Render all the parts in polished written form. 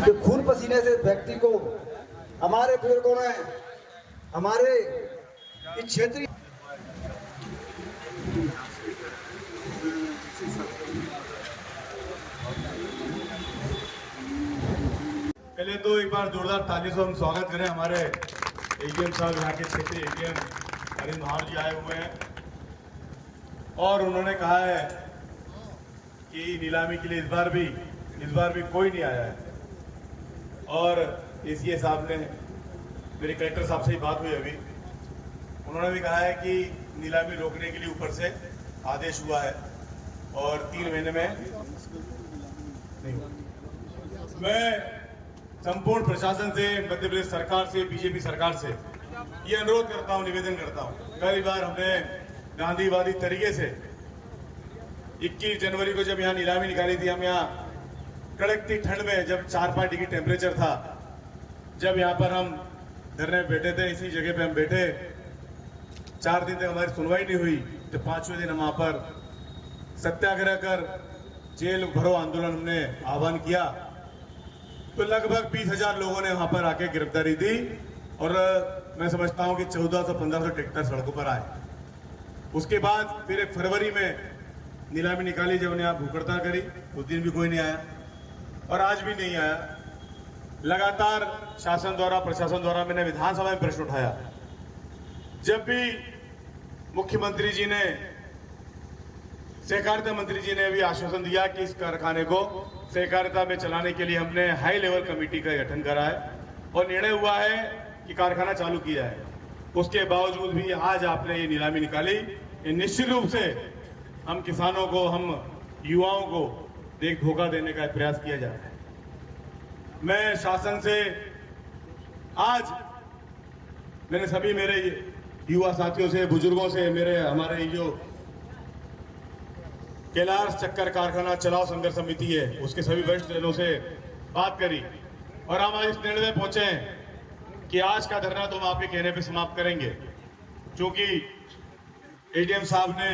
कि खून पसीने से व्यक्ति को हमारे बुजुर्गों ने हमारे इस क्षेत्रीय पहले तो एक बार जोरदार ताली से हम स्वागत करें हमारे एडीएम साहब, यहाँ के क्षेत्रीय एडीएम अरिंद महावर जी आए हुए हैं और उन्होंने कहा है कि नीलामी के लिए इस बार भी कोई नहीं आया है। और एसीए साहब ने, मेरे कलेक्टर साहब से ही बात हुई अभी, उन्होंने भी कहा है कि नीलामी रोकने के लिए ऊपर से आदेश हुआ है और 3 महीने में नहीं। मैं संपूर्ण प्रशासन से, मध्य प्रदेश सरकार से, बीजेपी सरकार से ये अनुरोध करता हूं, निवेदन करता हूं। कई बार हमने गांधीवादी तरीके से 21 जनवरी को जब यहाँ नीलामी निकाली थी, हम यहाँ कड़कती ठंड में, जब 4-5 डिग्री टेम्परेचर था, जब यहाँ पर हम धरने पे बैठे थे, इसी जगह पे हम बैठे, 4 दिन तक हमारी सुनवाई नहीं हुई, तो 5वें दिन हम वहां पर सत्याग्रह कर जेल भरो आंदोलन हमने आह्वान किया, तो लगभग 20,000 लोगों ने वहां पर आके गिरफ्तारी दी और मैं समझता हूं कि 1400-1500 ट्रैक्टर सड़कों पर आए। उसके बाद फिर 1 फरवरी में नीलामी निकाली, जब उन्हें भूख हड़ताल करी, उस दिन भी कोई नहीं आया और आज भी नहीं आया। लगातार शासन द्वारा, प्रशासन द्वारा मैंने विधानसभा में प्रश्न उठाया, जब भी मुख्यमंत्री जी ने, सहकारिता मंत्री जी ने भी आश्वासन दिया कि इस कारखाने को सहकारिता में चलाने के लिए हमने हाई लेवल कमेटी का गठन करा है और निर्णय हुआ है कि कारखाना चालू किया है। उसके बावजूद भी आज आपने ये नीलामी निकाली। ये निश्चित रूप से हम किसानों को, हम युवाओं को एक धोखा देने का प्रयास किया जा रहा है। मैं शासन से आज, मैंने सभी मेरे युवा साथियों से, बुजुर्गों से, हमारे जो कैलाश चक्कर कारखाना चलाओ संघर्ष समिति है, उसके सभी वरिष्ठ जनों से बात करी और हम आज इस निर्णय में पहुंचे हैं कि आज का धरना तो हम आपके कहने पे समाप्त करेंगे, क्योंकि एडीएम साहब ने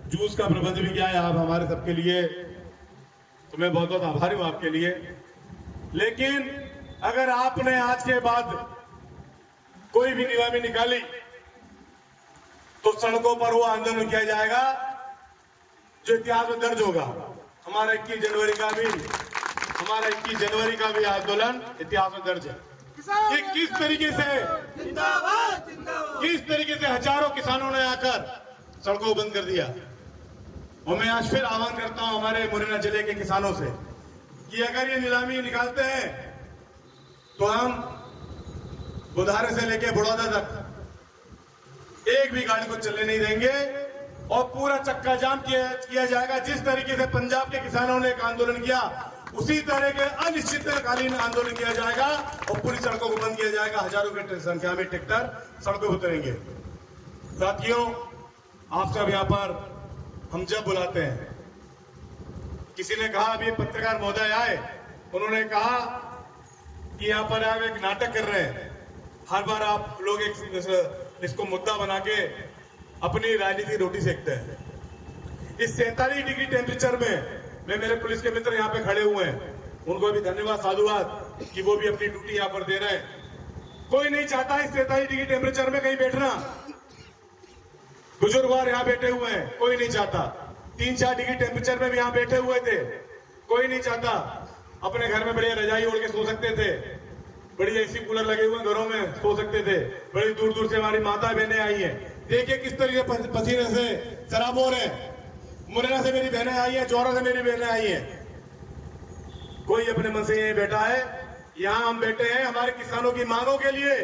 जूस का प्रबंध भी किया है आप हमारे सबके लिए, तो मैं बहुत बहुत आभारी हूं आपके लिए। लेकिन अगर आपने आज के बाद कोई भी नीलामी निकाली तो सड़कों पर वो आंदोलन किया जाएगा जो इतिहास में दर्ज होगा। हमारा 21 जनवरी का भी आंदोलन इतिहास में दर्ज है कि किस तरीके से हजारों किसानों ने आकर सड़कों को बंद कर दिया। और मैं आज फिर आह्वान करता हूं हमारे मुरैना जिले के किसानों से कि अगर ये नीलामी निकालते हैं तो हम बुधारे से लेकर बड़ौदा तक एक भी गाड़ी को चलने नहीं देंगे और पूरा चक्का जाम किया जाएगा। जिस तरीके से पंजाब के किसानों ने एक आंदोलन किया, उसी तरह के अनिश्चितकालीन आंदोलन किया जाएगा और पूरी सड़कों को बंद किया जाएगा। हजारों की संख्या में ट्रैक्टर सड़कों पर उतरेंगे। साथियों, आप सब यहाँ पर हम जब बुलाते हैं, किसी ने कहा, अभी पत्रकार महोदय आए, उन्होंने कहा कि यहाँ पर आप एक नाटक कर रहे हैं, हर बार आप लोग इसको मुद्दा बना के अपनी राजनीति रोटी सेकते हैं। इस 47 डिग्री टेम्परेचर में मेरे पुलिस के मित्र यहाँ पे खड़े हुए हैं, उनको भी धन्यवाद, साधुवाद कि वो भी अपनी ड्यूटी यहाँ पर दे रहे हैं। कोई नहीं चाहता इस 47 डिग्री टेम्परेचर में कहीं बैठना। बुजुर्ग यहाँ बैठे हुए हैं, कोई नहीं चाहता। 3-4 डिग्री टेम्परेचर में भी यहाँ बैठे हुए थे, कोई नहीं चाहता। अपने घर में बढ़िया रजाई ओढ़ के सो सकते थे, बढ़िया एसी कूलर लगे हुए घरों में सो सकते थे। बड़ी दूर दूर से हमारी माता बहनें आई हैं, देखिए किस तरीके पसीने से शराब हो रहे हैं। मुरैना से मेरी बहनें आई हैं, चौरा से मेरी बहनें आई हैं। कोई अपने मन से यहीं बैठा है, यहाँ हम बैठे हैं हमारे किसानों की मांगों के लिए।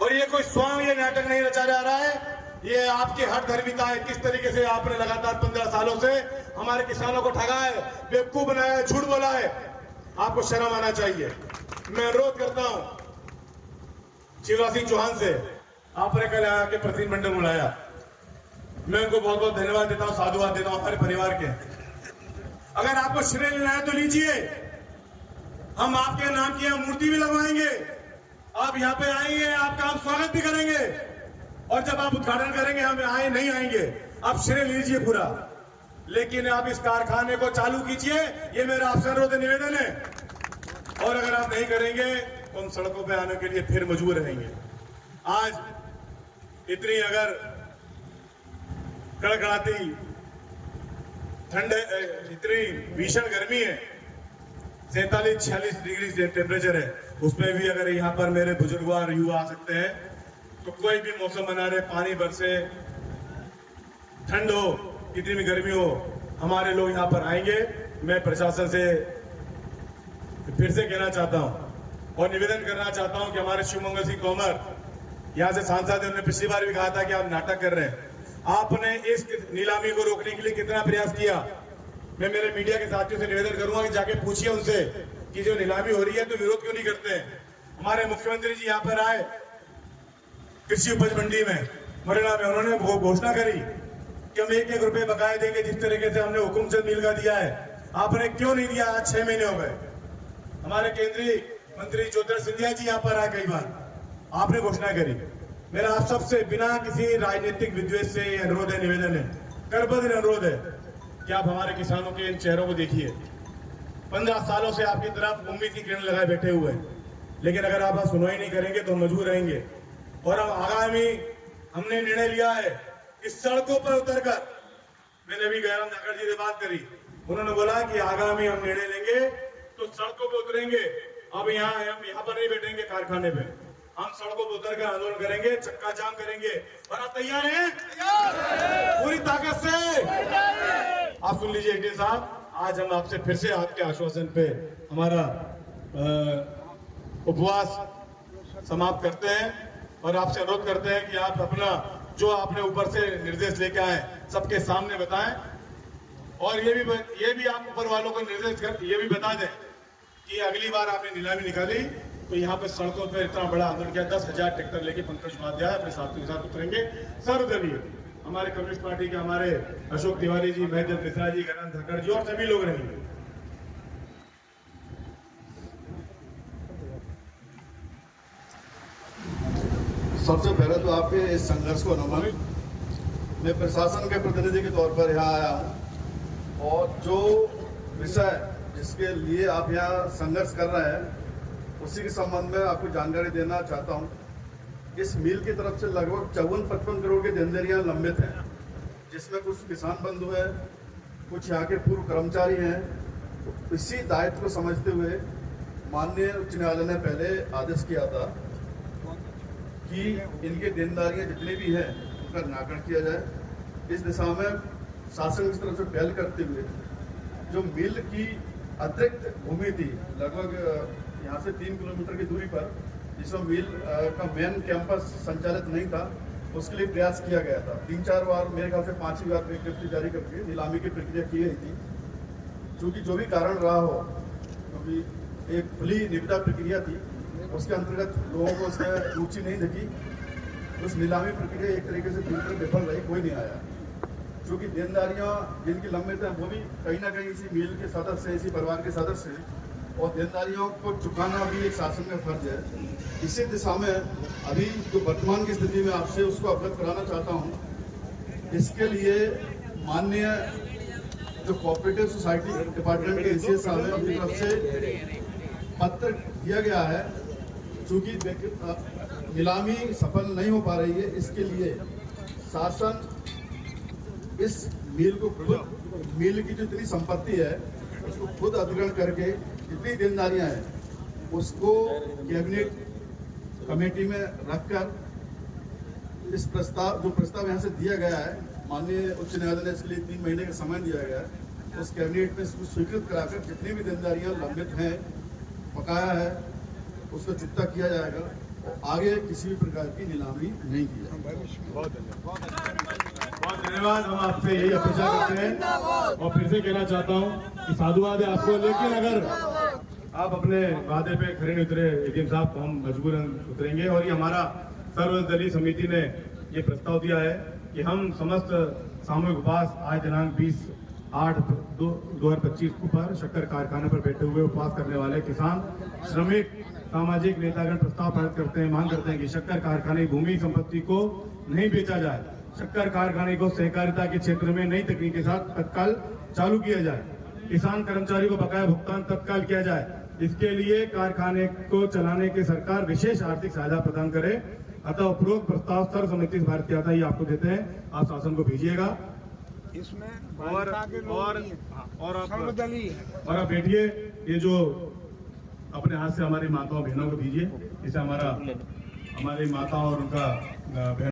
और ये कोई स्वांग, ये नाटक नहीं रचा जा रहा है, ये आपकी हर धर्मिता है। किस तरीके से आपने लगातार 15 सालों से हमारे किसानों को ठगा है, बेवकूफ बनाया है, झूठ बोला है, आपको शर्म आना चाहिए। मैं अनुरोध करता हूं शिवराज सिंह चौहान से, आपने कल आके प्रतिनिधिमंडल बुलाया, मैं उनको बहुत बहुत धन्यवाद देता हूं, साधुवाद देता हूं हमारे परिवार के। अगर आपको श्रेय लेना है तो लीजिए, हम आपके नाम की मूर्ति भी लगवाएंगे। आप यहाँ पे आएंगे, आपका हम स्वागत भी करेंगे और जब आप उद्घाटन करेंगे हम नहीं आएंगे, आप श्रेय लीजिए पूरा। लेकिन आप इस कारखाने को चालू कीजिए, ये मेरा आपसे अनुरोध निवेदन है। और अगर आप नहीं करेंगे तो हम सड़कों पे आने के लिए फिर मजबूर रहेंगे। आज इतनी अगर कड़कड़ाती ठंड, इतनी भीषण गर्मी है, 47-46 डिग्री टेम्परेचर है, उसमें भी अगर यहाँ पर मेरे बुजुर्ग और युवा आ सकते हैं तो कोई भी मौसम बना रहे, पानी बरसे, ठंड हो, कितनी भी गर्मी हो, हमारे लोग यहाँ पर आएंगे। मैं प्रशासन से फिर से कहना चाहता हूँ और निवेदन करना चाहता हूँ कि हमारे शिवमंगल सिंह तोमर यहाँ से सांसद, उन्होंने पिछली बार भी कहा था कि आप नाटक कर रहे हैं। आपने इस नीलामी को रोकने के लिए कितना प्रयास किया। मैं मेरे मीडिया के साथियों से निवेदन करूंगा कि जाके पूछिए उनसे कि जो नीलामी हो रही है तो विरोध क्यों नहीं करते हैं। हमारे मुख्यमंत्री जी यहाँ पर आए कृषि उपज मंडी में मुरैना में, उन्होंने घोषणा करी कि हम 1-1 रुपए बकाया देंगे, जिस तरीके से हमने हुकुमचंद मिल का दिया है। आपने क्यों नहीं दिया? आज 6 महीने हो गए। हमारे केंद्रीय मंत्री ज्योतिरादित्य सिंधिया जी यहाँ पर आए कई बार, आपने घोषणा करी। मेरा आप सबसे बिना किसी राजनीतिक विद्वेष से अनुरोध है, निवेदन है, करबद्ध अनुरोध है कि आप हमारे किसानों के इन चेहरों को देखिए। 15 सालों से आपकी तरफ उम्मीद की किरण लगाए बैठे हुए हैं, लेकिन अगर आप सुनवाई नहीं करेंगे तो हम मजबूर रहेंगे। और अब आगामी हमने निर्णय लिया है कि सड़कों पर उतरकर, मैंने अभी गैराम धाकड़ जी से बात करी, उन्होंने बोला कि आगामी हम निर्णय लेंगे तो सड़कों पर उतरेंगे। अब हम यहाँ पर नहीं बैठेंगे कारखाने पे, हम सड़कों पर उतरकर आंदोलन करेंगे, चक्का जाम करेंगे। और आप तैयार हैं? पूरी ताकत से। आप सुन लीजिए एडीएम साहब, आज हम आपसे फिर से आपके आश्वासन पे हमारा उपवास समाप्त करते हैं और आपसे अनुरोध करते हैं कि आप अपना जो आपने ऊपर से निर्देश लेके आए सबके सामने बताएं। और ये भी आप ऊपर वालों को निर्देश कर ये भी बता दें कि अगली बार आपने नीलामी निकाली तो यहाँ पे सड़कों पे इतना बड़ा आंदोलन किया, 10,000 ट्रैक्टर लेके पंकज उपाध्याय अपने साथियों के साथ उतरेंगे सर्वदलीय। हमारे कम्युनिस्ट पार्टी के हमारे अशोक तिवारी जी, महदेव मिश्रा जी, गगन धाकड़ जी और सभी लोग रहेंगे। सबसे पहले तो आपके इस संघर्ष को नमन। मैं प्रशासन के प्रतिनिधि के तौर पर यहाँ आया हूँ और जो विषय जिसके लिए आप यहाँ संघर्ष कर रहे हैं उसी के संबंध में आपको जानकारी देना चाहता हूँ। इस मिल की तरफ से लगभग 54-55 करोड़ की देनदारियाँ लंबित हैं, जिसमें कुछ किसान बंधु हैं, कुछ यहाँ के पूर्व कर्मचारी हैं। तो इसी दायित्व को समझते हुए माननीय उच्च न्यायालय ने पहले आदेश किया था कि इनके देनदारियाँ जितनी भी हैं उनका निराकरण किया जाए। इस दिशा में शासन की तरफ से पहल करते हुए जो मिल की अतिरिक्त भूमि थी लगभग यहाँ से 3 किलोमीटर की दूरी पर, जिसमें मिल का मेन कैंपस संचालित नहीं था, उसके लिए प्रयास किया गया था। 3-4 बार, मेरे ख्याल से 5 बार विज्ञप्ति जारी करके नीलामी की प्रक्रिया की गई थी। चूँकि जो भी कारण रहा हो, क्योंकि एक खुली निविदा प्रक्रिया थी, उसके अंतर्गत लोगों को उसमें रुचि नहीं दिखी, उस नीलामी प्रक्रिया एक तरीके से पूरी तरह विफल रही, कोई नहीं आया। चूँकि देनदारियाँ जिनकी लंबित हैं वो भी कहीं ना कहीं इसी मिल के सदस्य, इसी परिवार के सदस्य हैं, और देनदारियों को चुकाना भी एक शासन का फर्ज है। इसी दिशा में अभी जो वर्तमान की स्थिति में आपसे उसको अवगत कराना चाहता हूँ। इसके लिए माननीय जो कोऑपरेटिव सोसाइटी डिपार्टमेंट के एसीएस साहब है, उनकी तरफ से पत्र दिया गया है। चूँकि नीलामी सफल नहीं हो पा रही है, इसके लिए शासन इस मिल को खुद, मिल की जो इतनी संपत्ति है उसको खुद अधिग्रहण करके जितनी देनदारियां हैं उसको कैबिनेट कमेटी में रखकर इस प्रस्ताव, जो प्रस्ताव यहाँ से दिया गया है, माननीय उच्च न्यायालय ने इसके लिए 3 महीने का समय दिया गया है, उस कैबिनेट में इसको स्वीकृत कराकर जितनी भी देनदारियां लंबित हैं, बकाया है, उसको चुकता किया जाएगा और आगे किसी भी प्रकार की नीलामी नहीं की जाएगी। बहुत धन्यवाद। हम आपसे यही अपेक्षा करते हैं और फिर से कहना चाहता हूं कि साधुवाद है आपको, लेकिन अगर आप अपने वादे पे खड़े नहीं उतरे एडीएम साहब, तो हम मजबूरन उतरेंगे। और ये हमारा सर्वदलीय समिति ने ये प्रस्ताव दिया है कि हम समस्त सामूहिक उपवास आज दिनांक 20/8/2025 पर शक्कर कारखाने पर बैठे हुए उपवास करने वाले किसान, श्रमिक, सामाजिक नेतागण प्रस्ताव पारित करते हैं, मांग करते हैं कि शक्कर कारखाने की भूमि संपत्ति को नहीं बेचा जाए, शक्कर कारखाने को सहकारिता के क्षेत्र में नई तकनीक के साथ तत्काल चालू किया जाए, किसान कर्मचारी को बकाया भुगतान तत्काल किया जाए। इसके लिए कारखाने को चलाने के सरकार विशेष आर्थिक सहायता प्रदान करे। अतः उपरोक्त प्रस्ताव सर्व समिति भारत की आता ही आपको देते हैं, आप शासन को भेजिएगा। इसमें और सर्वदलीय आप बैठिए, ये जो अपने हाथ से हमारी माताओं बहनों को दीजिए, इसे हमारी माता और उनका बहन